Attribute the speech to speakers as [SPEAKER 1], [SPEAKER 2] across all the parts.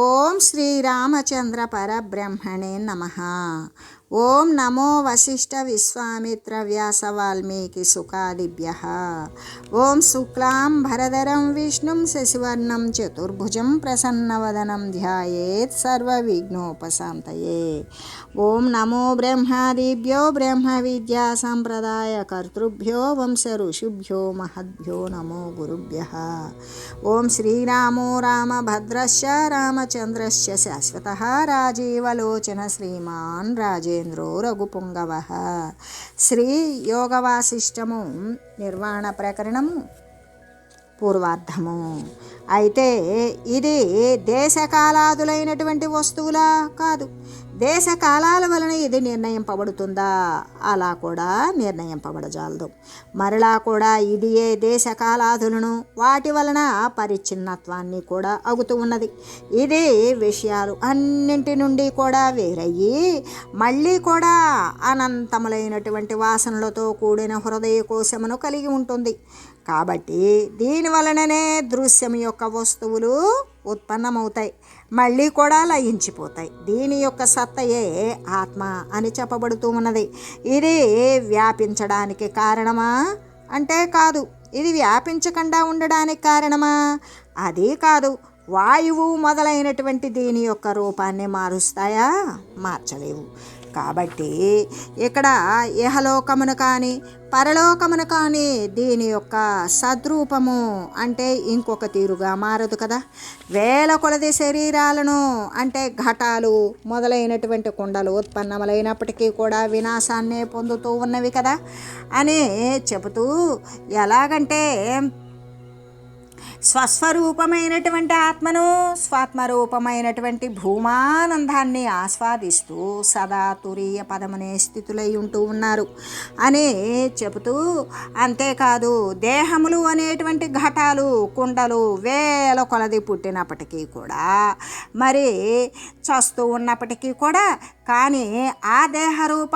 [SPEAKER 1] ఓం శ్రీరామచంద్ర పరబ్రహ్మణే నమః. ఓం నమో వశిష్ఠ విశ్వామిత్ర వ్యాస వాల్మీకి సుఖాదిభ్యః. ఓం శుక్లాం భరధరం విష్ణుం శశివర్ణం చతుర్భుజం ప్రసన్నవదనం ధ్యాయేత్ సర్వవిఘ్నోపశాంతయే. ఓం నమో బ్రహ్మాదిభ్యో బ్రహ్మ విద్యా సంప్రదాయ కర్తృభ్యో వంశ ఋషిభ్యో మహద్భ్యో నమో గురుభ్యః. ఓం శ్రీరామో రామభద్రశ్చ రామచంద్రశ్చ శాశ్వతః రాజీవలోచన శ్రీమాన్ రాజేంద్రో రఘుపుంగవః. శ్రీ యోగవాసిష్టము నిర్వాణ ప్రకరణము పూర్వార్ధము. అయితే ఇది దేశకాలాదులైనటువంటి వస్తువులా కాదు. దేశకాలాల వలన ఇది నిర్ణయింపబడుతుందా? అలా కూడా నిర్ణయింపబడజాలదు. మరలా కూడా ఇది ఏ దేశకాలాదులను వాటి వలన పరిచ్ఛిన్నత్వాన్ని కూడా అగుతూ ఉన్నది. ఇది విషయాలు అన్నింటి నుండి కూడా వేరయ్యి మళ్ళీ కూడా అనంతములైనటువంటి వాసనలతో కూడిన హృదయ కోశమును కలిగి ఉంటుంది. కాబట్టి దీని వలననే దృశ్యం యొక్క వస్తువులు ఉత్పన్నమవుతాయి, మళ్ళీ కూడా లయించిపోతాయి. దీని యొక్క సత్తయే ఆత్మ అని చెప్పబడుతూ ఉన్నది. ఇది వ్యాపించడానికి కారణమా అంటే కాదు. ఇది వ్యాపించకుండా ఉండడానికి కారణమా? అది కాదు. వాయువు మొదలైనటువంటి దీని యొక్క రూపాన్ని మారుస్తాయా? మార్చలేవు. కాబట్టి ఇక్కడ ఇహలోకమును కానీ పరలోకమును కానీ దీని యొక్క సద్రూపము అంటే ఇంకొక తీరుగా మారదు కదా. వేల కొలది శరీరాలను అంటే ఘటాలు మొదలైనటువంటి కుండలు ఉత్పన్నములైనప్పటికీ కూడా వినాశాన్నే పొందుతూ ఉన్నవి కదా అని చెబుతూ, ఎలాగంటే స్వస్వరూపమైనటువంటి ఆత్మను స్వాత్మరూపమైనటువంటి భూమానందాన్ని ఆస్వాదిస్తూ సదా తురీయ పదమనే స్థితులై ఉంటూ ఉన్నారు అని చెబుతూ, అంతేకాదు దేహములు అనేటువంటి ఘటాలు కుండలు వేల కొలది పుట్టినప్పటికీ కూడా మరి చస్తూ ఉన్నప్పటికీ కూడా కానీ ఆ దేహరూప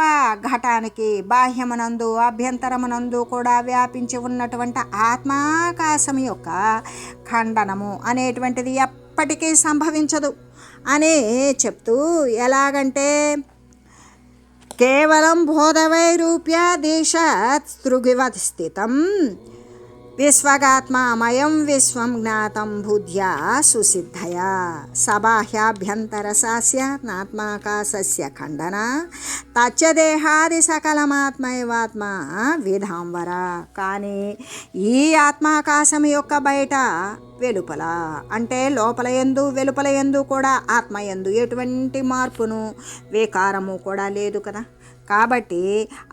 [SPEAKER 1] ఘటానికి బాహ్యమునందు అభ్యంతరమునందు కూడా వ్యాపించి ఉన్నటువంటి ఆత్మాకాశం యొక్క ఖండనము అనేటువంటిది ఎప్పటికీ సంభవించదు అని చెప్తూ, ఎలాగంటే కేవలం బోధవైరూప్య దేశాత్ స్థృగివత్ స్థితం విశ్వగాత్మామయం విశ్వం జ్ఞాతం బుద్ధ్యా సుసిద్ధయా సబాహ్యాభ్యంతరసాస్యాత్మాకాశస్య ఖండన తచ్చదేహాది సకలమాత్మైవాత్మ విధాంవర. కానీ ఈ ఆత్మాకాశం యొక్క బయట వెలుపల అంటే లోపల యందు వెలుపల యందు కూడా ఆత్మ యందు ఎటువంటి మార్పును వికారము కూడా లేదు కదా. కాబట్టి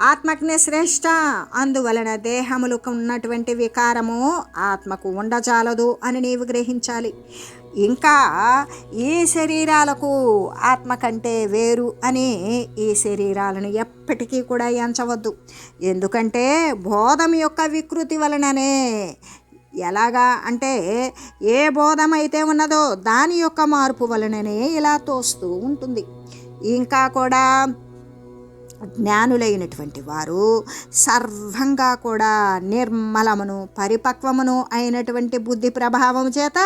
[SPEAKER 1] ఆత్మజ్ఞ శ్రేష్ఠ. అందువలన దేహములకు ఉన్నటువంటి వికారము ఆత్మకు ఉండజాలదు అని నీవు గ్రహించాలి. ఇంకా ఈ శరీరాలకు ఆత్మ కంటే వేరు అని ఈ శరీరాలను ఎప్పటికీ కూడా ఎంచవద్దు. ఎందుకంటే బోధం యొక్క వికృతి వలననే, ఎలాగా అంటే ఏ బోధమైతే ఉన్నదో దాని యొక్క మార్పు వలననే ఇలా తోస్తూ ఉంటుంది. ఇంకా కూడా జ్ఞానులైనటువంటి వారు సర్వంగా కూడా నిర్మలమును పరిపక్వమును అయినటువంటి బుద్ధి ప్రభావం చేత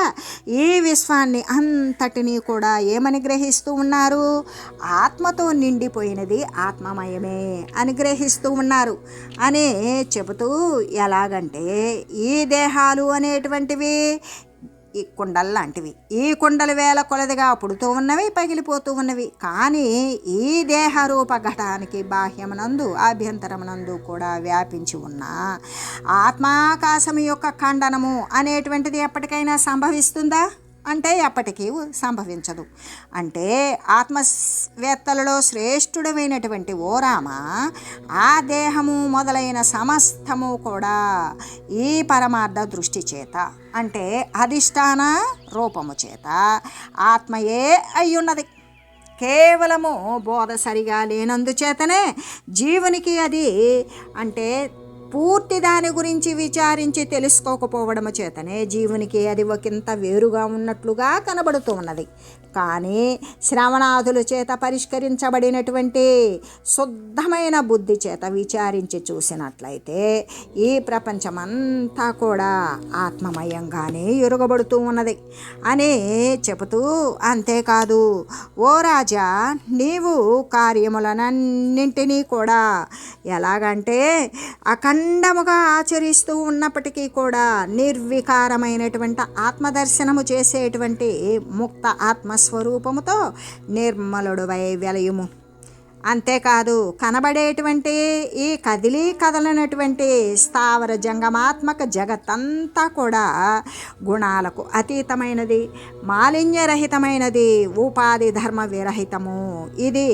[SPEAKER 1] ఈ విశ్వాన్ని అంతటినీ కూడా ఏమని గ్రహిస్తూ ఉన్నారు? ఆత్మతో నిండిపోయినది ఆత్మమయమే అని గ్రహిస్తూ ఉన్నారు అని చెబుతూ, ఎలాగంటే ఈ దేహాలు అనేటువంటివి ఈ కుండలు లాంటివి. ఈ కుండలు వేల కొలదిగా పుడుతూ ఉన్నవి, పగిలిపోతూ ఉన్నవి. కానీ ఈ దేహరూప ఘటానికి బాహ్యమునందు అభ్యంతరమునందు కూడా వ్యాపించి ఉన్న ఆత్మాకాశం యొక్క ఖండనము అనేటువంటిది ఎప్పటికైనా సంభవిస్తుందా అంటే ఎప్పటికీ సంభవించదు. అంటే ఆత్మవేత్తలలో శ్రేష్ఠుడమైనటువంటి ఓ రామ, ఆ దేహము మొదలైన సమస్తము కూడా ఈ పరమార్థ దృష్టి చేత అంటే అధిష్టాన రూపము చేత ఆత్మయే అయ్యున్నది. కేవలము బోధ సరిగా లేనందుచేతనే జీవునికి అది అంటే పూర్తి దాని గురించి విచారించి తెలుసుకోకపోవడం చేతనే జీవునికి అది ఒకంత వేరుగా ఉన్నట్లుగా కనబడుతూ ఉన్నది. కానీ శ్రవణాదుల చేత పరిష్కరించబడినటువంటి శుద్ధమైన బుద్ధి చేత విచారించి చూసినట్లయితే ఈ ప్రపంచమంతా కూడా ఆత్మమయంగానే ఎరుగబడుతూ ఉన్నది అని చెబుతూ, అంతేకాదు ఓ రాజా, నీవు కార్యములనన్నింటినీ కూడా ఎలాగంటే అఖండముగా ఆచరిస్తూ ఉన్నప్పటికీ కూడా నిర్వికారమైనటువంటి ఆత్మదర్శనము చేసేటువంటి ముక్త ఆత్మస్వరూపముతో నిర్మలుడువై వెలయుము. అంతేకాదు కనబడేటువంటి ఈ కదలనటువంటి స్థావర జంగమాత్మక జగత్తంతా కూడా గుణాలకు అతీతమైనది, మాలిన్యరహితమైనది, ఉపాధి ధర్మ విరహితము. ఇది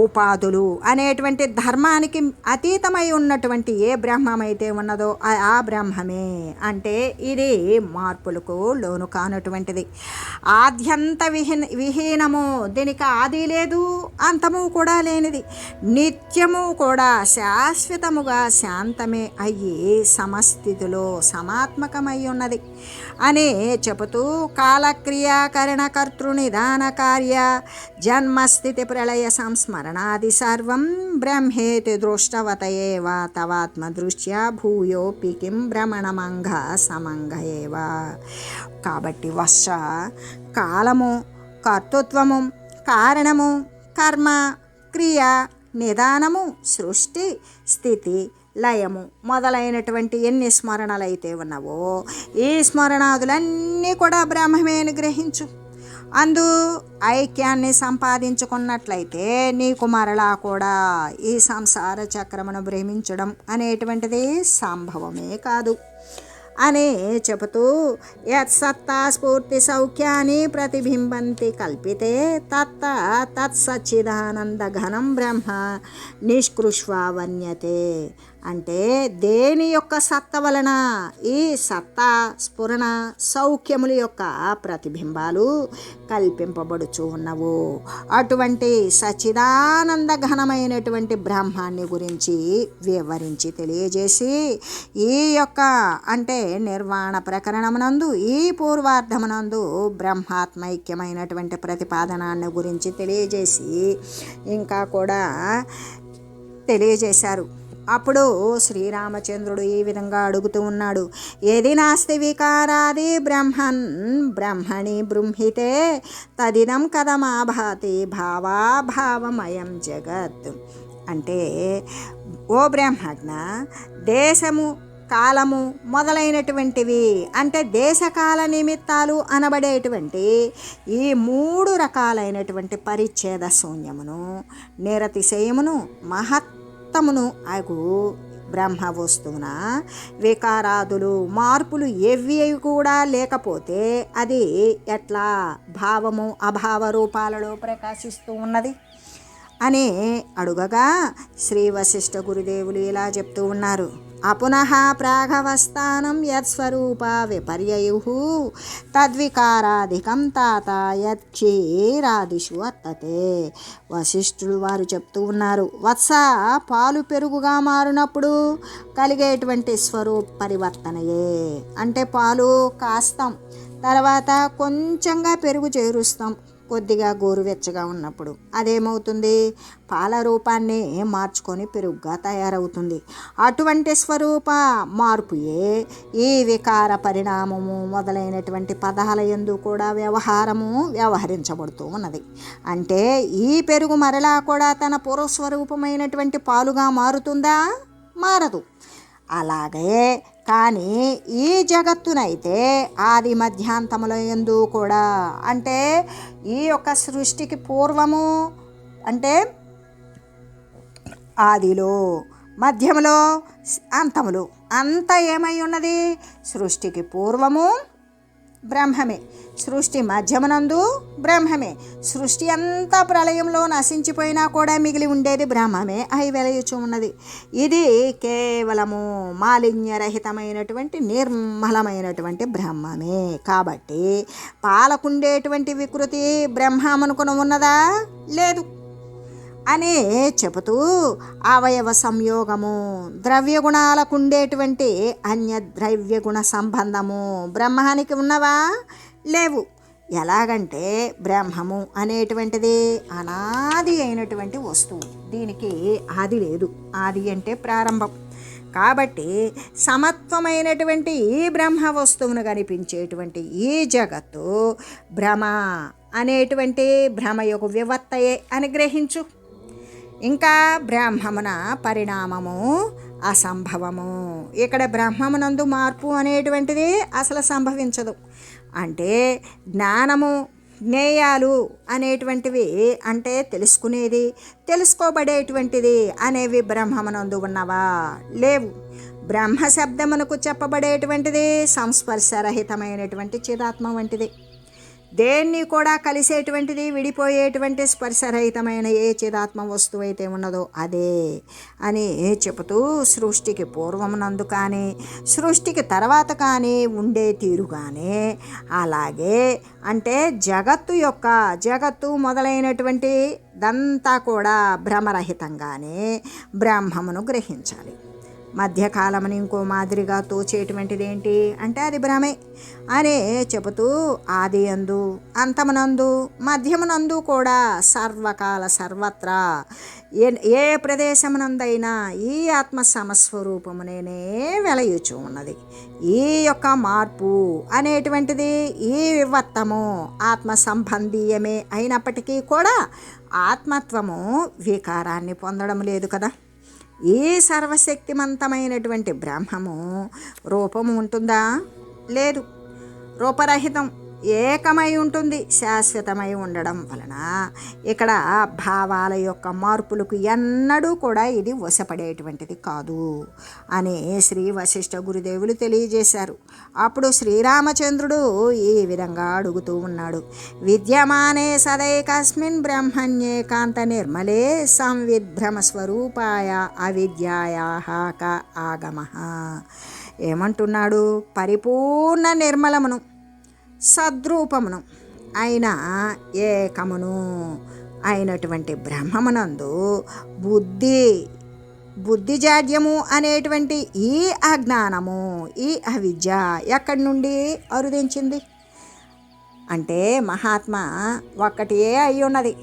[SPEAKER 1] ఉపాధులు అనేటువంటి ధర్మానికి అతీతమై ఉన్నటువంటి ఏ బ్రహ్మమైతే ఉన్నదో ఆ బ్రహ్మమే. అంటే ఇది మార్పులకు లోను కానటువంటిది, ఆద్యంత విహీనము, దీనికి ఆది లేదు అంతము కూడా లేనిది, నిత్యము కూడా శాశ్వతముగా శాంతమే అయ్యి సమస్థితిలో సమాత్మకమై ఉన్నది అని చెబుతూ, కాలక్రియాకరణ కర్తృ నిదాన కార్య జన్మస్థితి ప్రళయ సంస్మరణాది సర్వం బ్రహ్మేతి దృష్టవతయేవ తవాత్మదృష్ట్యా భూయోపి కిం భ్రమణమంగ సమంగయేవ. కాబట్టి వర్ష కాలము, కర్తృత్వము, కారణము, కర్మ, క్రియ, నిదానము, సృష్టి, స్థితి, లయము మొదలైనటువంటి ఎన్ని స్మరణలు అయితే ఉన్నావో ఈ స్మరణాదులన్నీ కూడా బ్రహ్మమే అని గ్రహించు. అందు ఐక్యాన్ని సంపాదించుకున్నట్లయితే నీకు మరలా కూడా ఈ సంసార చక్రమును భ్రమించడం అనేటువంటిది సంభవమే కాదు అని చెబుతూ, యత్సత్తా స్ఫూర్తి సౌఖ్యాన్ని ప్రతిబింబంతి కల్పితే తత్సచ్చిదానంద ఘనం బ్రహ్మ నిష్కృష్వావన్యతే. అంటే దేని యొక్క సత్త వలన ఈ సత్తా, స్ఫురణ, సౌఖ్యముల యొక్క ప్రతిబింబాలు కల్పింపబడుచు ఉన్నవు అటువంటి సచ్చిదానంద ఘనమైనటువంటి బ్రహ్మాన్ని గురించి వివరించి తెలియజేసి, ఈ యొక్క అంటే నిర్వాణ ప్రకరణమునందు ఈ పూర్వార్ధమునందు బ్రహ్మాత్మైక్యమైనటువంటి ప్రతిపాదనాన్ని గురించి తెలియజేసి ఇంకా కూడా తెలియజేశారు. అప్పుడు శ్రీరామచంద్రుడు ఈ విధంగా అడుగుతూ ఉన్నాడు, ఏది నాస్తి వికారాది బ్రహ్మణి బృంహితే తదిదం కథమాభాతి భావాభావమయం జగత్. అంటే ఓ బ్రహ్మజ్ఞ, దేశము, కాలము మొదలైనటువంటివి అంటే దేశకాల నిమిత్తాలు అనబడేటువంటి ఈ 3 రకాలైనటువంటి పరిచ్ఛేద శూన్యమును, నిరతిశయమును, మహత్తమును అగు బ్రహ్మ వస్తువున వికారాదులు, మార్పులు ఏవి కూడా లేకపోతే అది ఎట్లా భావము, అభావ రూపాలలో ప్రకాశిస్తూ ఉన్నది అని అడుగగా శ్రీ వశిష్ఠ గురుదేవులు ఇలా చెప్తూ ఉన్నారు, అపునః ప్రాగవస్థానం యత్స్వరూప విపర్యయుః తద్వికారాధికం తాత యత్క్షీరాదిషు వర్తతే. వశిష్ఠుడు వారు చెప్తూ ఉన్నారు, వత్స పాలు పెరుగుగా మారినప్పుడు కలిగేటువంటి స్వరూప పరివర్తనయే. అంటే పాలు కాస్తాం, తర్వాత కొంచెంగా పెరుగు చేరుస్తాం, కొద్దిగా గోరువెచ్చగా ఉన్నప్పుడు అదేమవుతుంది, పాల రూపాన్ని మార్చుకొని పెరుగుగా తయారవుతుంది. అటువంటి స్వరూప మార్పుయే ఈ వికార పరిణామము మొదలైనటువంటి పదాల యందు కూడా వ్యవహరించబడుతూ ఉన్నది. అంటే ఈ పెరుగు మరలా కూడా తన పూర్వస్వరూపమైనటువంటి పాలుగా మారుతుందా? మారదు. అలాగే కానీ ఈ జగత్తునైతే ఆది మధ్యాంతముల యందు కూడా అంటే ఈ యొక్క సృష్టికి పూర్వము అంటే ఆదిలో, మధ్యములో, అంతములు అంతా ఏమై ఉన్నది? సృష్టికి పూర్వము బ్రహ్మమే, సృష్టి మధ్యమునందు బ్రహ్మమే, సృష్టి అంతా ప్రళయంలో నశించిపోయినా కూడా మిగిలి ఉండేది బ్రహ్మమే అయి వెలయుచు ఉన్నది. ఇది కేవలము మాలిన్యరహితమైనటువంటి నిర్మలమైనటువంటి బ్రహ్మమే. కాబట్టి పాలకుండేటువంటి వికృతి బ్రహ్మమునకును ఉన్నదా? లేదు. అని చెబుతూ అవయవ సంయోగము, ద్రవ్యగుణాలకు ఉండేటువంటి అన్య ద్రవ్యగుణ సంబంధము బ్రహ్మానికి ఉన్నవా? లేవు. ఎలాగంటే బ్రహ్మము అనేటువంటిది అనాది అయినటువంటి వస్తువు, దీనికి ఆది లేదు. ఆది అంటే ప్రారంభం. కాబట్టి సమత్వమైనటువంటి ఈ బ్రహ్మ వస్తువును కనిపించేటువంటి ఈ జగత్తు భ్రమ అనేటువంటి భ్రమ యొక్క వివర్తయే అని గ్రహించు. ఇంకా బ్రహ్మమున పరిణామము అసంభవము. ఇక్కడ బ్రహ్మమునందు మార్పు అనేటువంటిది అసలు సంభవించదు. అంటే జ్ఞానము, జ్ఞేయాలు అనేటువంటివి అంటే తెలుసుకునేది, తెలుసుకోబడేటువంటిది అనేవి బ్రహ్మమునందు ఉన్నవా? లేవు. బ్రహ్మ శబ్దమునకు చెప్పబడేటువంటిది సంస్పర్శరహితమైనటువంటి చిదాత్మ వంటిది. దేన్ని కూడా కలిసేటువంటిది, విడిపోయేటువంటి స్పర్శరహితమైన ఏ చిదాత్మ వస్తువు అయితే ఉన్నదో అదే అని చెబుతూ సృష్టికి పూర్వమునందు కానీ సృష్టికి తర్వాత కానీ ఉండే తీరు కానీ అలాగే అంటే జగత్తు మొదలైనటువంటి దంతా కూడా భ్రమరహితంగానే బ్రహ్మమును గ్రహించాలి. మధ్యకాలముని ఇంకో మాదిరిగా తోచేటువంటిది ఏంటి అంటే అది భ్రమే అనే చెబుతూ ఆది యందు, అంతమునందు, మధ్యమునందు కూడా సర్వకాల సర్వత్రా ఏ ప్రదేశమునందైనా ఈ ఆత్మ సమస్వరూపమునే వెలయుచు ఉన్నది. ఈ యొక్క మార్పు అనేటువంటిది ఈ వివర్తము ఆత్మ సంబంధీయమే అయినప్పటికీ కూడా ఆత్మత్వము వికారాన్ని పొందడం లేదు కదా. ఈ సర్వశక్తిమంతమైనటువంటి బ్రహ్మము రూపము ఉంటుందా? లేదు. రూపరహితం, ఏకమై ఉంటుంది. శాశ్వతమై ఉండడం వలన ఇక్కడ భావాల యొక్క మార్పులకు ఎన్నడూ కూడా ఇది వశపడేటువంటిది కాదు అని శ్రీ వశిష్ఠ గురుదేవులు తెలియజేశారు. అప్పుడు శ్రీరామచంద్రుడు ఈ విధంగా అడుగుతూ ఉన్నాడు. విద్యమానే సదైకస్మిన్ బ్రహ్మణ్యే కాంత నిర్మలే సంవిద్భ్రమ స్వరూపాయ అవిద్యాయాః క ఆగమః. ఏమంటున్నాడు? పరిపూర్ణ నిర్మలమును, సద్రూపమును అయిన ఏకమును అయినటువంటి బ్రహ్మమునందు బుద్ధిజాడ్యము అనేటువంటి ఈ అజ్ఞానము, ఈ అవిద్య ఎక్కడి నుండి అరుదించింది అంటే మహాత్మ ఒక్కటే అయి ఉన్నది.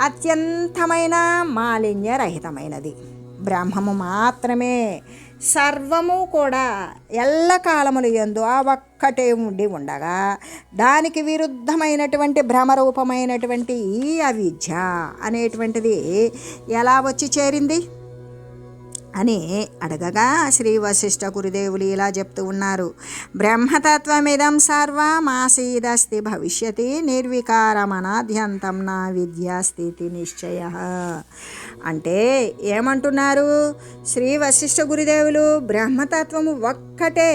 [SPEAKER 1] అత్యంతమైన మాలిన్యరహితమైనది బ్రహ్మము మాత్రమే. సర్వము కూడా ఎల్లకాలములు యందు ఆ ఒక్కటే ఉండి ఉండగా దానికి విరుద్ధమైనటువంటి భ్రమరూపమైనటువంటి ఈ అవిద్య అనేటువంటిది ఎలా వచ్చి చేరింది అని అడగగా శ్రీ వశిష్ఠ గురుదేవులు ఇలా చెప్తూ ఉన్నారు. బ్రహ్మతత్వమిదం సర్వమాసీదస్తి భవిష్యతి నిర్వికారమనాద్యంతం నా విద్యాస్థితి నిశ్చయ. అంటే ఏమంటున్నారు శ్రీ వశిష్ఠ గురుదేవులు? బ్రహ్మతత్వము ఒక్కటే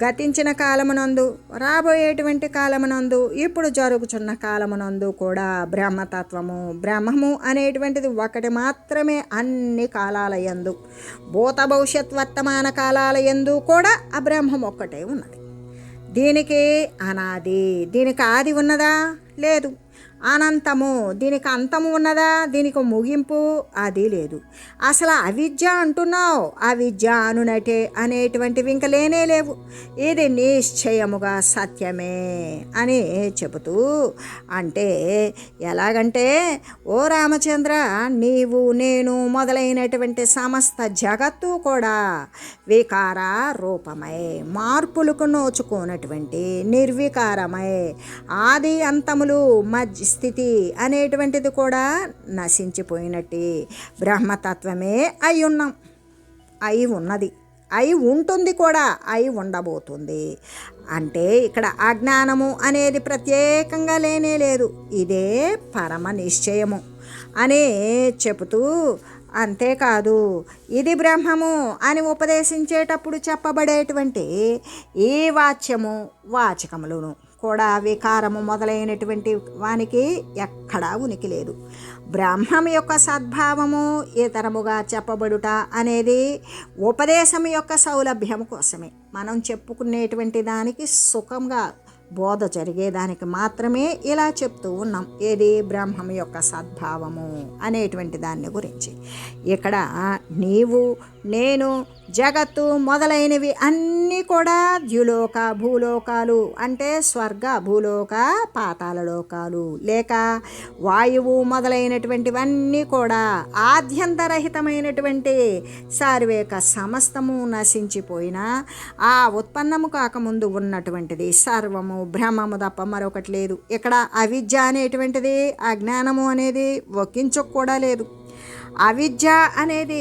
[SPEAKER 1] గతించిన కాలమునందు, రాబోయేటువంటి కాలమునందు, ఇప్పుడు జరుగుతున్న కాలమునందు కూడా బ్రహ్మము అనేటువంటిది ఒకటి మాత్రమే. అన్ని కాలాల యందు, భూత భవిష్యత్ వర్తమాన కాలాల యందు కూడా ఆ బ్రహ్మం ఒక్కటే ఉన్నది. దీనికి అనాది, దీనికి ఆది ఉన్నదా? లేదు. అనంతము, దీనికి అంతము ఉన్నదా? దీనికి ముగింపు అది లేదు. అసలు అవిద్య అంటున్నావు, అవిద్య అనునటే అనేటువంటివి ఇంక లేనే లేవు. ఇది నిశ్చయముగా సత్యమే అని చెబుతూ అంటే ఎలాగంటే, ఓ రామచంద్ర, నీవు నేను మొదలైనటువంటి సమస్త జగత్తు కూడా వికార రూపమై, మార్పులకు నోచుకోనటువంటి నిర్వికారమై, ఆది అంతములు మధ్య స్థితి అనేటువంటిది కూడా నశించిపోయినట్టు బ్రహ్మతత్వమే అయి ఉన్నది, అయి ఉంటుంది కూడా, అయి ఉండబోతుంది. అంటే ఇక్కడ అజ్ఞానము అనేది ప్రత్యేకంగా లేనే లేదు. ఇదే పరమ నిశ్చయము అని చెబుతూ, అంతేకాదు ఇది బ్రహ్మము అని ఉపదేశించేటప్పుడు చెప్పబడేటువంటి ఈ వాచకములను కూడా వికారము మొదలైనటువంటి వానికి ఎక్కడా ఉనికి లేదు. బ్రహ్మం యొక్క సద్భావము ఇతరముగా చెప్పబడుట అనేది ఉపదేశం యొక్క సౌలభ్యం కోసమే. మనం చెప్పుకునేటువంటి దానికి సుఖంగా బోధ జరిగేదానికి మాత్రమే ఇలా చెప్తూ ఉన్నాం. ఏది బ్రహ్మం యొక్క సద్భావము అనేటువంటి దాన్ని గురించి. ఇక్కడ నీవు, నేను, జగత్తు మొదలైనవి అన్నీ కూడా ద్యులోక భూలోకాలు, అంటే స్వర్గ భూలోక పాతాళ లోకాలు, లేక వాయువు మొదలైనటువంటివన్నీ కూడా ఆద్యంతరహితమైనటువంటి సార్వేక సమస్తము నశించిపోయినా ఆ ఉత్పన్నము కాకముందు ఉన్నటువంటిది సర్వము బ్రహ్మము తప్ప మరొకటి లేదు. ఇక్కడ అవిద్య అనేటువంటిది, అజ్ఞానము అనేది ఒకించుకు కూడా లేదు. అవిద్య అనేది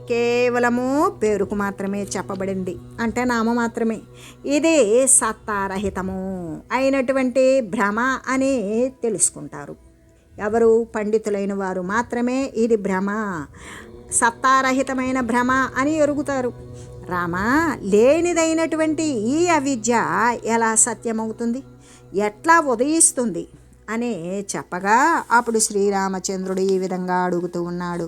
[SPEAKER 1] కేవలము పేరుకు మాత్రమే చెప్పబడింది, అంటే నామ మాత్రమే. ఇది సత్తారహితము అయినటువంటి భ్రమ అని తెలుసుకుంటారు. ఎవరు? పండితులైన వారు మాత్రమే ఇది భ్రమ, సత్తారహితమైన భ్రమ అని ఎరుగుతారు. రామ, లేనిదైనటువంటి ఈ అవిద్య ఎలా సత్యమవుతుంది, ఎట్లా ఉదయిస్తుంది అని చెప్పగా అప్పుడు శ్రీరామచంద్రుడు ఈ విధంగా అడుగుతూ ఉన్నాడు.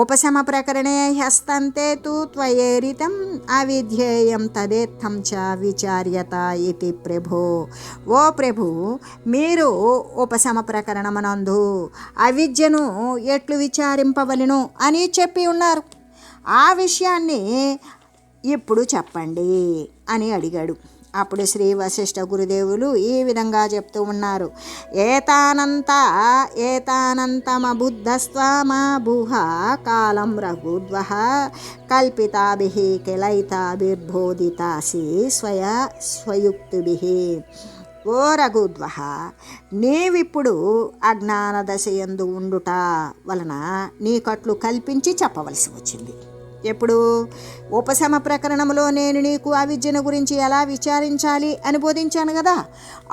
[SPEAKER 1] ఉపశమ ప్రకరణే హ్యస్తంతే తు త్వయేరితం అవిధ్యేయం తదేత్థం చ విచార్యత ఇతి ప్రభో. ఓ ప్రభు, మీరు ఉపశమ ప్రకరణమనందు అవిద్యను ఎట్లు విచారింపవలెను అని చెప్పి ఉన్నారు. ఆ విషయాన్ని ఇప్పుడు చెప్పండి అని అడిగాడు. అప్పుడు శ్రీ వశిష్ఠ గురుదేవులు ఈ విధంగా చెప్తూ ఉన్నారు. ఏతానంతమబుద్ధస్త్వమబుహ కాలం రఘుద్వః కల్పితాభిః కిలైతాభిర్బోధితాసి స్వయుక్తిభిః. ఓ రఘుద్వః, నీవిప్పుడు అజ్ఞాన దశయందు ఉండుట వలన నీకట్లు కల్పించి చెప్పవలసి వచ్చింది. ఎప్పుడు? ఉపశమ ప్రకరణంలో నేను నీకు అవిద్యను గురించి ఎలా విచారించాలి అని బోధించాను కదా,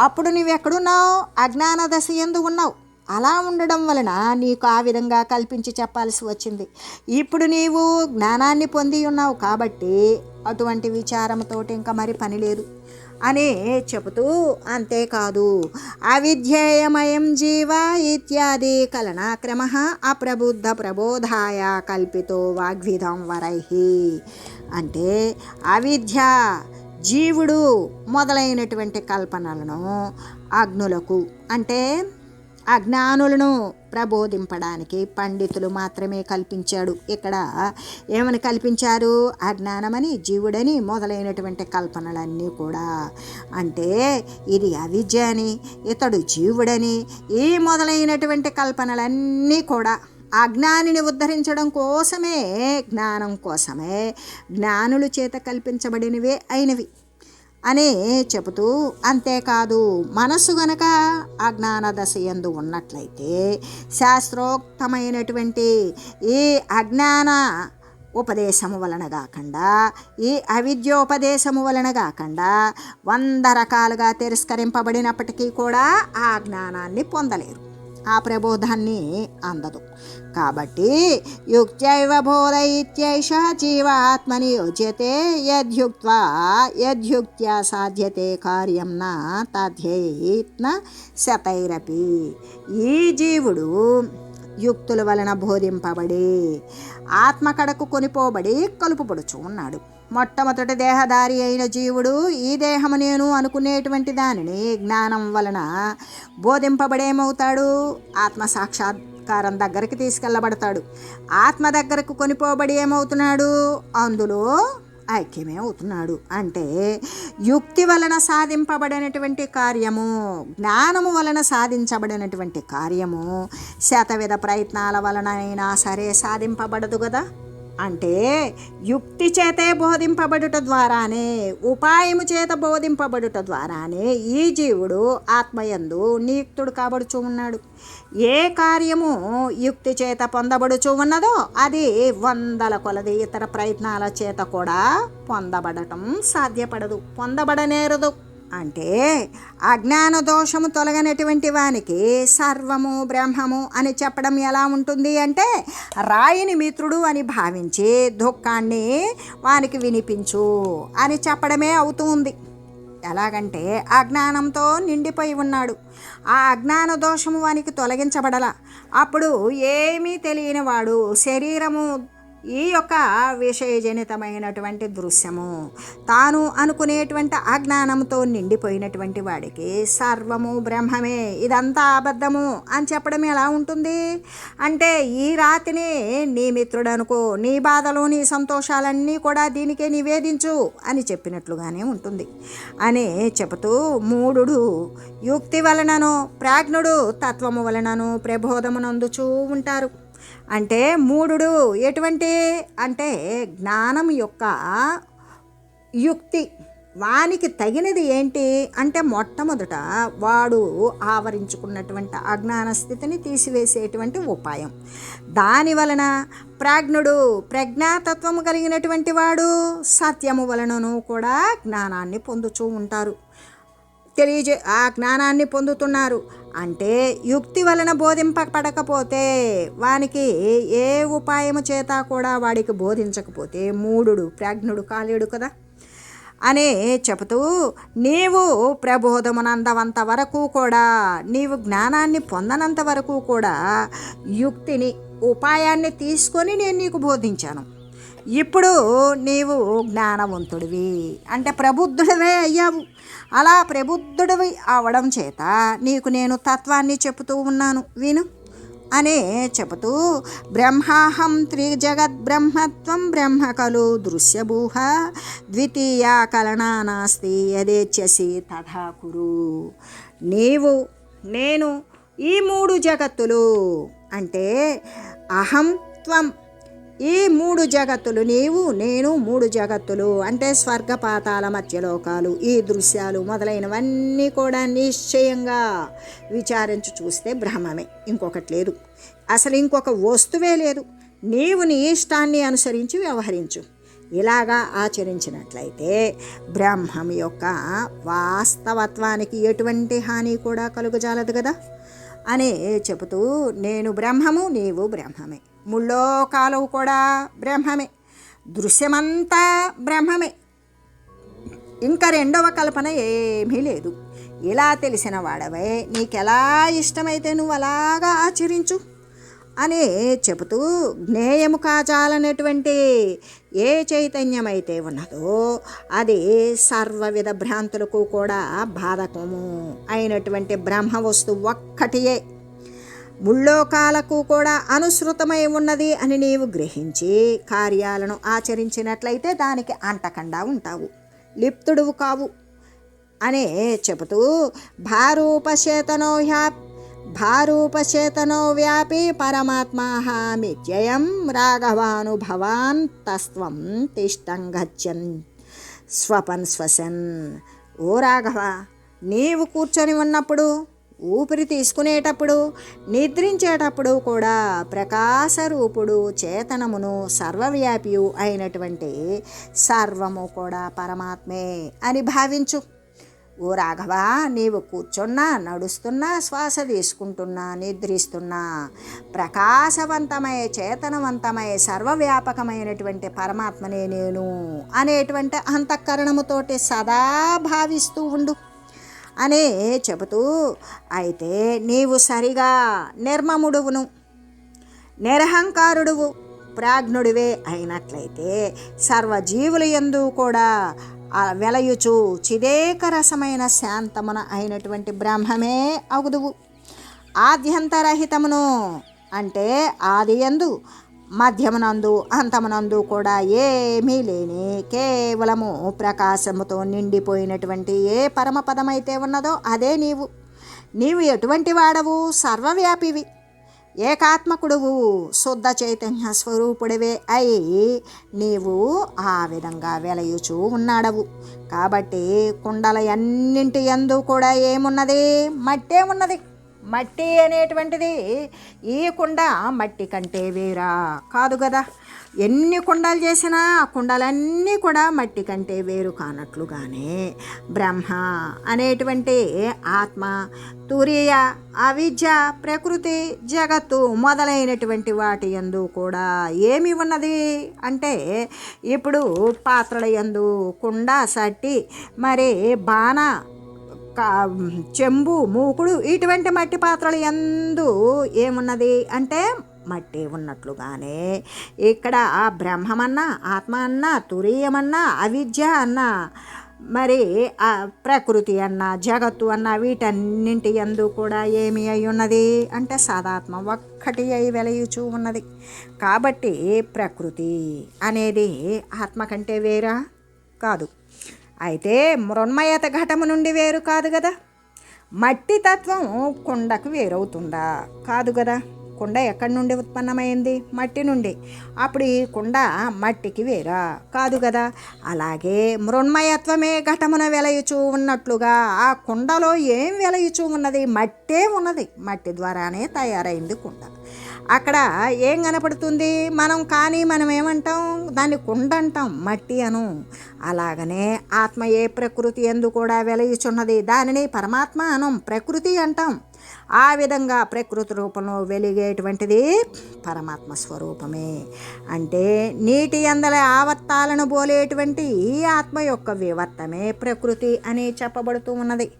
[SPEAKER 1] అప్పుడు నీవెక్కడున్నావు? అజ్ఞాన దశ యందు ఉన్నావు. అలా ఉండడం వలన నీకు ఆ విధంగా కల్పించి చెప్పాల్సి వచ్చింది. ఇప్పుడు నీవు జ్ఞానాన్ని పొంది ఉన్నావు కాబట్టి అటువంటి విచారంతో ఇంకా మరి పని లేదు అని చెబుతూ, అంతేకాదు అవిధ్యేయమయం జీవ ఇత్యాది కలనాక్రమ అప్రబుద్ధ ప్రబోధాయ కల్పితో వాగ్విధం వరైహి. అంటే అవిద్య, జీవుడు మొదలైనటువంటి కల్పనలను అజ్ఞులకు, అంటే అజ్ఞానులను ప్రబోధింపడానికి పండితులు మాత్రమే కల్పించాడు. ఇక్కడ ఏమని కల్పించారు? అజ్ఞానమని, జీవుడని మొదలైనటువంటి కల్పనలన్నీ కూడా. అంటే ఇది అవిద్య అని, ఇతడు జీవుడని, ఈ మొదలైనటువంటి కల్పనలన్నీ కూడా అజ్ఞానిని ఉద్ధరించడం కోసమే, జ్ఞానం కోసమే జ్ఞానుల చేత కల్పించబడినవే అయినవి అని చెబుతూ, అంతేకాదు మనసు గనక అజ్ఞాన దశ యందు ఉన్నట్లయితే శాస్త్రోక్తమైనటువంటి ఈ అజ్ఞాన ఉపదేశము వలన కాకుండా, ఈ అవిద్యోపదేశము వలన కాకుండా 100 రకాలుగా తిరస్కరింపబడినప్పటికీ కూడా ఆ జ్ఞానాన్ని పొందలేరు, ఆ ప్రబోధాన్ని అందదు. కాబట్టి యుక్త్యైవ బోధయిత్యైష జీవాత్మని యోజ్యతే యద్యుక్త్యా సాధ్యతే కార్యం న తథ్యైత్న శతైరపి. ఈ జీవుడు యుక్తుల వలన బోధింపబడి ఆత్మకడకు కొనిపోబడి కలుపుపడుచు ఉన్నాడు. మొట్టమొదటి దేహధారి అయిన జీవుడు ఈ దేహము నేను అనుకునేటువంటి దానిని జ్ఞానం వలన బోధింపబడేమవుతాడు? ఆత్మసాక్షాత్కారం దగ్గరికి తీసుకెళ్ళబడతాడు. ఆత్మ దగ్గరకు కొనిపోబడి ఏమవుతున్నాడు? అందులో ఐక్యమే అవుతున్నాడు. అంటే యుక్తి వలన సాధింపబడినటువంటి కార్యము, జ్ఞానము వలన సాధించబడినటువంటి కార్యము శతవిధ ప్రయత్నాల వలన అయినా సరే సాధింపబడదు కదా. అంటే యుక్తి చేతే బోధింపబడుట ద్వారానే, ఉపాయము చేత బోధింపబడుట ద్వారానే ఈ జీవుడు ఆత్మయందు నియుక్తుడు కాబడుచు ఉన్నాడు. ఏ కార్యము యుక్తి చేత పొందబడుచు ఉన్నదో అది 100 కొలది ఇతర ప్రయత్నాల చేత కూడా పొందబడటం సాధ్యపడదు, పొందబడనేరదు. అంటే అజ్ఞాన దోషము తొలగనటువంటి వానికి సర్వము బ్రహ్మము అని చెప్పడం ఎలా ఉంటుంది అంటే, రాయిని మిత్రుడు అని భావించి దుఃఖాన్ని వానికి వినిపించు అని చెప్పడమే అవుతుంది. ఎలాగంటే అజ్ఞానంతో నిండిపోయి ఉన్నాడు, ఆ అజ్ఞాన దోషము వానికి తొలగించబడల. అప్పుడు ఏమీ తెలియని వాడు శరీరము ఈ యొక్క విషయజనితమైనటువంటి దృశ్యము తాను అనుకునేటువంటి అజ్ఞానంతో నిండిపోయినటువంటి వాడికి సర్వము బ్రహ్మమే, ఇదంతా అబద్ధము అని చెప్పడం ఎలా ఉంటుంది అంటే, ఈ రాతిని నీ మిత్రుడు అనుకో, నీ బాధలు నీ సంతోషాలన్నీ కూడా దీనికే నివేదించు అని చెప్పినట్లుగానే ఉంటుంది అని చెబుతూ, మూఢుడు యుక్తి వలనను ప్రాజ్ఞుడు తత్వము వలనను ప్రబోధమునందుచూ ఉంటారు. అంటే మూఢుడు ఎటువంటి అంటే జ్ఞానం యొక్క యుక్తి వానికి తగినది ఏంటి అంటే, మొట్టమొదట వాడు ఆవరించుకున్నటువంటి అజ్ఞాన స్థితిని తీసివేసేటువంటి ఉపాయం. దాని వలన ప్రాజ్ఞుడు ప్రజ్ఞాతత్వము కలిగినటువంటి వాడు సత్యము వలనను కూడా జ్ఞానాన్ని పొందుతూ ఉంటారు, ఆ జ్ఞానాన్ని పొందుతున్నారు. అంటే యుక్తి వలన బోధింపబడకపోతే, వానికి ఏ ఉపాయము చేత కూడా వాడికి బోధించకపోతే మూఢుడు ప్రాజ్ఞుడు కాలేడు కదా అనే చెబుతూ, నీవు ప్రబోధమునందవంత వరకు కూడా, నీవు జ్ఞానాన్ని పొందనంత వరకు కూడా యుక్తిని ఉపాయాన్ని తీసుకొని నేను నీకు బోధించాను. ఇప్పుడు నీవు జ్ఞానవంతుడివి అంటే ప్రబుద్ధుడివే అయ్యావు. అలా ప్రబుద్ధుడివి అవడం చేత నీకు నేను తత్వాన్ని చెబుతూ ఉన్నాను, విను అనే చెబుతూ, బ్రహ్మాహం త్రిజగద్బ్రహ్మత్వం బ్రహ్మ ఖలు దృశ్యభూహ ద్వితీయ కలనా నాస్తి యదేచ్ఛసి తథా కురు. నీవు నేను ఈ మూడు జగత్తులు అంటే అహం త్వం, ఈ మూడు జగత్తులు నీవు నేను, మూడు జగత్తులు అంటే స్వర్గపాతాల మధ్యలోకాలు, ఈ దృశ్యాలు మొదలైనవన్నీ కూడా నిశ్చయంగా విచారించి చూస్తే బ్రహ్మమే, ఇంకొకటి లేదు, అసలు ఇంకొక వస్తువే లేదు. నీవు నీ ఇష్టాన్ని అనుసరించి వ్యవహరించు. ఇలాగా ఆచరించినట్లయితే బ్రహ్మం యొక్క వాస్తవత్వానికి ఎటువంటి హాని కూడా కలుగజాలదు కదా అని చెబుతూ, నేను బ్రహ్మము నీవు బ్రహ్మమే, ముల్లోకాలు కూడా బ్రహ్మమే, దృశ్యమంతా బ్రహ్మమే, ఇంకా రెండవ కల్పన ఏమీ లేదు. ఇలా తెలిసిన వాడవే నీకెలా ఇష్టమైతే నువ్వు అలాగా ఆచరించు అని చెబుతూ, జ్ఞేయము కాజాలనేటువంటి ఏ చైతన్యమైతే ఉన్నదో అది సర్వవిధ భ్రాంతులకు కూడా బాధకము అయినటువంటి బ్రహ్మ వస్తువు ఒక్కటియే, ముల్లోకాలకు కూడా అనుసృతమై ఉన్నది అని నీవు గ్రహించి కార్యాలను ఆచరించినట్లయితే దానికి అంటకుండా ఉంటావు, లిప్తుడువు కావు అనే చెబుతూ, భారూపచేతనో వ్యాపి పరమాత్మాహమిత్యయం రాఘవానుభవాన్ తస్త్వం తిష్టం గచ్చన్ స్వపన్ శ్వసన్. ఓ రాఘవ, నీవు కూర్చొని ఉన్నప్పుడు, ఊపిరి తీసుకునేటప్పుడు, నిద్రించేటప్పుడు కూడా ప్రకాశరూపుడు చేతనమును సర్వవ్యాపియు అయినటువంటి సర్వము కూడా పరమాత్మే అని భావించు. ఓ రాఘవ, నీవు కూర్చున్నా, నడుస్తున్నా, శ్వాస తీసుకుంటున్నా, నిద్రిస్తున్నా ప్రకాశవంతమై చేతనవంతమై సర్వవ్యాపకమైనటువంటి పరమాత్మనే నేను అనేటువంటి అంతఃకరణముతోటి సదా భావిస్తూ ఉండు అనే చెబుతూ, అయితే నీవు సరిగా నిర్మముడువును, నిరహంకారుడువు, ప్రాజ్ఞుడివే అయినట్లయితే సర్వజీవుల యందు కూడా వెలయుచు చిదేకరసమైన శాంతమున అయినటువంటి బ్రహ్మమే అగుదువు. ఆద్యంతరహితమును అంటే ఆది యందు, మధ్యమునందు, అంతమునందు కూడా ఏమీ లేని కేవలము ప్రకాశముతో నిండిపోయినటువంటి ఏ పరమపదమైతే ఉన్నదో అదే నీవు. నీవు ఎటువంటి వాడవు? సర్వవ్యాపివి, ఏకాత్మకుడువు, శుద్ధ చైతన్య స్వరూపుడివే అయి నీవు ఆ విధంగా వెలయుచూ ఉన్నాడవు. కాబట్టి కుండల అన్నింటి యందు కూడా ఏమున్నది? మట్టే ఉన్నది. మట్టి అనేటువంటిది ఈ కుండ మట్టి కంటే వేరా కాదు కదా. ఎన్ని కుండలు చేసినా ఆ కుండలన్నీ కూడా మట్టి కంటే వేరు కానట్లుగానే బ్రహ్మ అనేటువంటి ఆత్మ, తురీయ, అవిద్య, ప్రకృతి, జగత్తు మొదలైనటువంటి వాటి యందు కూడా ఏమి ఉన్నది అంటే, ఇప్పుడు పాత్రల యందు కుండ, సట్టి, మరి బాణ, చెంబు, మూకుడు ఇటువంటి మట్టి పాత్రలు యందు ఏమున్నది అంటే మట్టి ఉన్నట్లుగానే ఇక్కడ ఆ బ్రహ్మమన్నా ఆత్మ అన్నా తురీయమన్నా అవిద్య అన్నా మరి ఆ ప్రకృతి అన్నా జగత్తు అన్నా వీటన్నింటి యందు కూడా ఏమి అయి ఉన్నది అంటే సదాత్మ ఒక్కటి అయి వెలయుచూ ఉన్నది. కాబట్టి ప్రకృతి అనేది ఆత్మ కంటే వేరా కాదు. అయితే మృణ్మయత ఘటము నుండి వేరు కాదు కదా. మట్టి తత్వం కుండకు వేరవుతుందా? కాదు కదా. కుండ ఎక్కడి నుండి ఉత్పన్నమైంది? మట్టి నుండి. అప్పుడు ఈ కుండ మట్టికి వేరా? కాదు కదా. అలాగే మృణ్మయత్వమే ఘటమున వెలయుచూ ఉన్నట్లుగా ఆ కుండలో ఏం వెలయుచూ ఉన్నది? మట్టే ఉన్నది. మట్టి ద్వారానే తయారైంది కుండ. అక్కడ ఏం కనపడుతుంది? మనం ఏమంటాం? దాన్ని కుండ అంటాం, మట్టి అను. అలాగనే ఆత్మ ఏ ప్రకృతి యందు కూడా వెలయుచున్నది, దానిని పరమాత్మ అనం, ప్రకృతి అంటాం. ఆ విధంగా ప్రకృతి రూపంలో వెలిగేటువంటిది పరమాత్మ స్వరూపమే. అంటే నీటి అందల ఆవర్తాలను బోలేటువంటి ఈ ఆత్మ యొక్క వివర్తమే ప్రకృతి అని చెప్పబడుతూ ఉన్నది.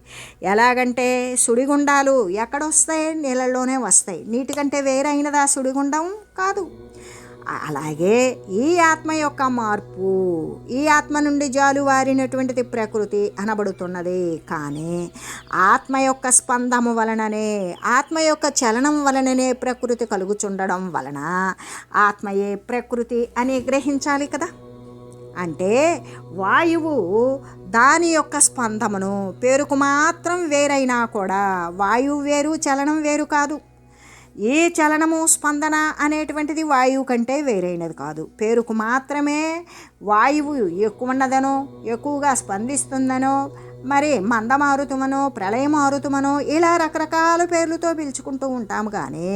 [SPEAKER 1] ఎలాగంటే సుడిగుండాలు ఎక్కడొస్తాయి? నీళ్ళల్లోనే వస్తాయి. నీటి కంటే వేరైనదా సుడిగుండం? కాదు. అలాగే ఈ ఆత్మ యొక్క మార్పు, ఈ ఆత్మ నుండి జాలువారినటువంటిది ప్రకృతి అనబడుతున్నది. కానీ ఆత్మ యొక్క స్పందము వలననే, ఆత్మ యొక్క చలనం వలననే ప్రకృతి కలుగుచుండడం వలన ఆత్మయే ప్రకృతి అని గ్రహించాలి కదా. అంటే వాయువు దాని యొక్క స్పందమును పేరుకు మాత్రం వేరైనా కూడా వాయువు వేరు, చలనం వేరు కాదు. ఈ చలనము స్పందన అనేటువంటిది వాయువు కంటే వేరైనది కాదు. పేరుకు మాత్రమే వాయువు ఎక్కువ ఉన్నదనో, ఎక్కువగా స్పందిస్తుందనో, మరి మందమారుతమనో, ప్రళయమారుతమనో ఇలా రకరకాల పేర్లతో పిలుచుకుంటూ ఉంటాము. కానీ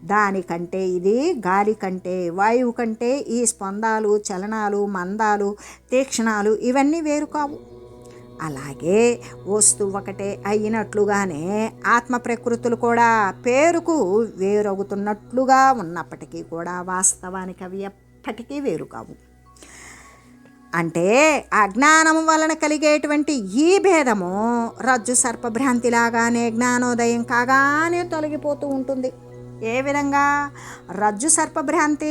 [SPEAKER 1] దానికంటే ఇది గాలి కంటే, వాయువు కంటే ఈ స్పందాలు, చలనాలు, మందాలు, తీక్షణాలు ఇవన్నీ వేరు కావు. అలాగే వస్తువు ఒకటే అయినట్లుగానే ఆత్మ ప్రకృతులు కూడా పేరుకు వేరవుతున్నట్లుగా ఉన్నప్పటికీ కూడా వాస్తవానికి అవి ఎప్పటికీ వేరు కావు. అంటే అజ్ఞానం వలన కలిగేటువంటి ఈ భేదము రజ్జు సర్పభ్రాంతిలాగానే జ్ఞానోదయం కాగానే తొలగిపోతూ ఉంటుంది. ఏ విధంగా? రజ్జు సర్పభ్రాంతి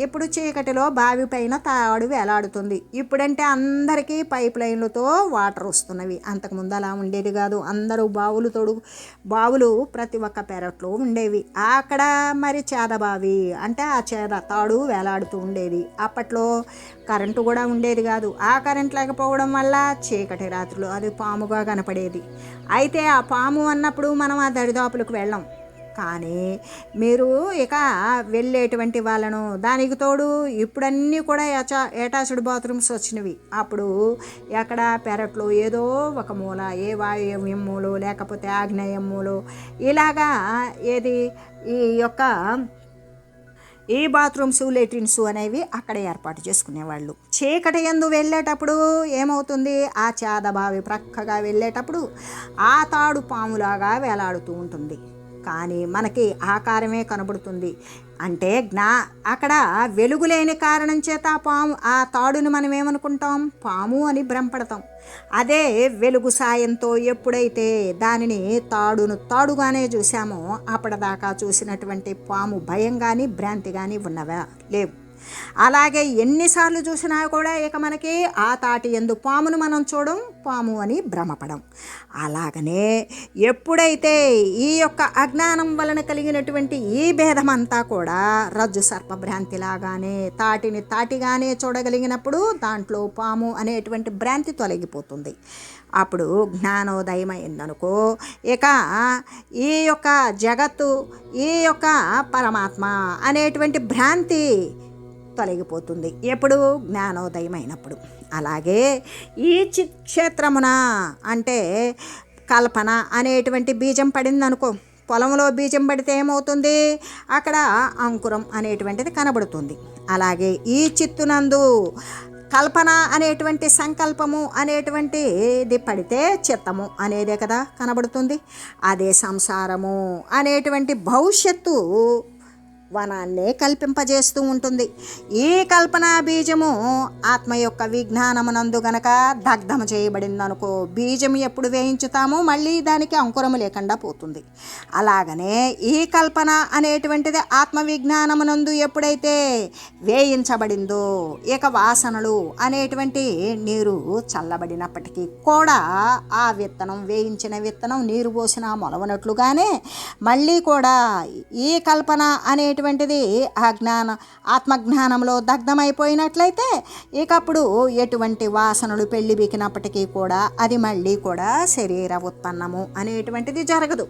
[SPEAKER 1] ఇప్పుడు చీకటిలో బావి పైన తాడు వేలాడుతుంది. ఇప్పుడంటే అందరికీ పైప్ లైన్లతో వాటర్ వస్తున్నవి. అంతకుముందు అలా ఉండేది కాదు. అందరూ బావులు ప్రతి ఒక్క పెరట్లో ఉండేవి. అక్కడ మరి చేదబావి అంటే ఆ చేద తాడు వేలాడుతూ ఉండేది. అప్పట్లో కరెంటు కూడా ఉండేది కాదు. ఆ కరెంట్ లేకపోవడం వల్ల చీకటి రాత్రులు అది పాముగా కనపడేది. అయితే ఆ పాము అన్నప్పుడు మనం ఆ దరిదాపులకు వెళ్ళాం. కానీ మీరు ఇక వెళ్ళేటువంటి వాళ్ళను, దానికి తోడు ఇప్పుడన్నీ కూడా అటాచ్డ్ బాత్రూమ్స్ వచ్చినవి. అప్పుడు ఎక్కడ పెరట్లో ఏదో ఒక మూల, ఏ వాయువ్యం మూలో లేకపోతే ఆగ్నేయం మూలో ఇలాగా ఏది ఈ యొక్క ఈ బాత్రూమ్స్, లెట్రిన్స్ అనేవి అక్కడ ఏర్పాటు చేసుకునేవాళ్ళు. చీకటి యందు వెళ్ళేటప్పుడు ఏమవుతుంది? ఆ చేదబావి ప్రక్కగా వెళ్ళేటప్పుడు ఆ తాడు పాములాగా వేలాడుతూ ఉంటుంది. కానీ మనకి ఆకారమే కనబడుతుంది. అంటే అక్కడ వెలుగులేని కారణం చేత ఆ తాడుని మనం ఏమనుకుంటాం? పాము అని భ్రమపడతాం. అదే వెలుగు సాయంతో ఎప్పుడైతే దానిని తాడుగానే చూసామో అప్పటిదాకా చూసినటువంటి పాము భయం కానీ భ్రాంతి కానీ ఉన్నవా? లేవు. అలాగే ఎన్నిసార్లు చూసినా కూడా ఇక మనకి ఆ తాటి యందు పామును మనం చూడం, పాము అని భ్రమపడం. అలాగనే ఎప్పుడైతే ఈ యొక్క అజ్ఞానం వలన కలిగినటువంటి ఈ భేదమంతా కూడా రజ్జు సర్పభ్రాంతిలాగానే తాటిగానే చూడగలిగినప్పుడు దాంట్లో పాము అనేటువంటి భ్రాంతి తొలగిపోతుంది. అప్పుడు జ్ఞానోదయం అయిందనుకో, ఇక ఈ యొక్క జగత్తు, ఈ యొక్క పరమాత్మ అనేటువంటి భ్రాంతి తొలగిపోతుంది. ఎప్పుడు? జ్ఞానోదయం అయినప్పుడు. అలాగే ఈ క్షేత్రమున అంటే కల్పన అనేటువంటి బీజం పడింది అనుకో. పొలంలో బీజం పడితే ఏమవుతుంది? అక్కడ అంకురం అనేటువంటిది కనబడుతుంది. అలాగే ఈ చిత్తునందు కల్పన అనేటువంటి సంకల్పము అనేటువంటిది పడితే చిత్తము అనేదే కదా కనబడుతుంది. అదే సంసారము అనేటువంటి భవిష్యత్తు వనాన్నే కల్పింపజేస్తూ ఉంటుంది. ఈ కల్పనా బీజము ఆత్మ యొక్క విజ్ఞానమునందు గనక దగ్ధము చేయబడిందనుకో, బీజం ఎప్పుడు వేయించుతామో మళ్ళీ దానికి అంకురము లేకుండా పోతుంది. అలాగనే ఈ కల్పన అనేటువంటిది ఆత్మ విజ్ఞానమునందు ఎప్పుడైతే వేయించబడిందో, ఇక వాసనలు అనేటువంటి నీరు చల్లబడినప్పటికీ కూడా ఆ విత్తనం, వేయించిన విత్తనం నీరు పోసిన మొలవనట్లుగానే మళ్ళీ కూడా ఈ కల్పన అనేటువంటిది ఆ ఆత్మజ్ఞానంలో దగ్ధమైపోయినట్లయితే ఇకప్పుడు ఎటువంటి వాసనలు పెళ్లి బీకినప్పటికీ కూడా అది మళ్ళీ కూడా శరీర ఉత్పన్నము అనేటువంటిది జరగదు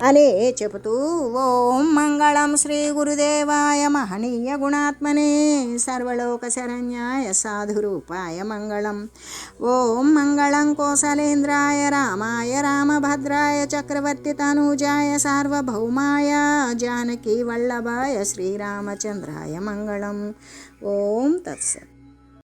[SPEAKER 1] అని చెబుతూ ఓం మంగళం శ్రీ గురుదేవాయ మహనీయ గుణాత్మనే సర్వలోక శరణ్యాయ సాధురూపాయ మంగళం. ఓం మంగళం కోసలేంద్రాయ రామాయ రామభద్రాయ చక్రవర్తి తనూజాయ సార్వభౌమాయ జానకీ వల్లభాయ శ్రీరామచంద్రాయ మంగళం. ఓం తత్సత్.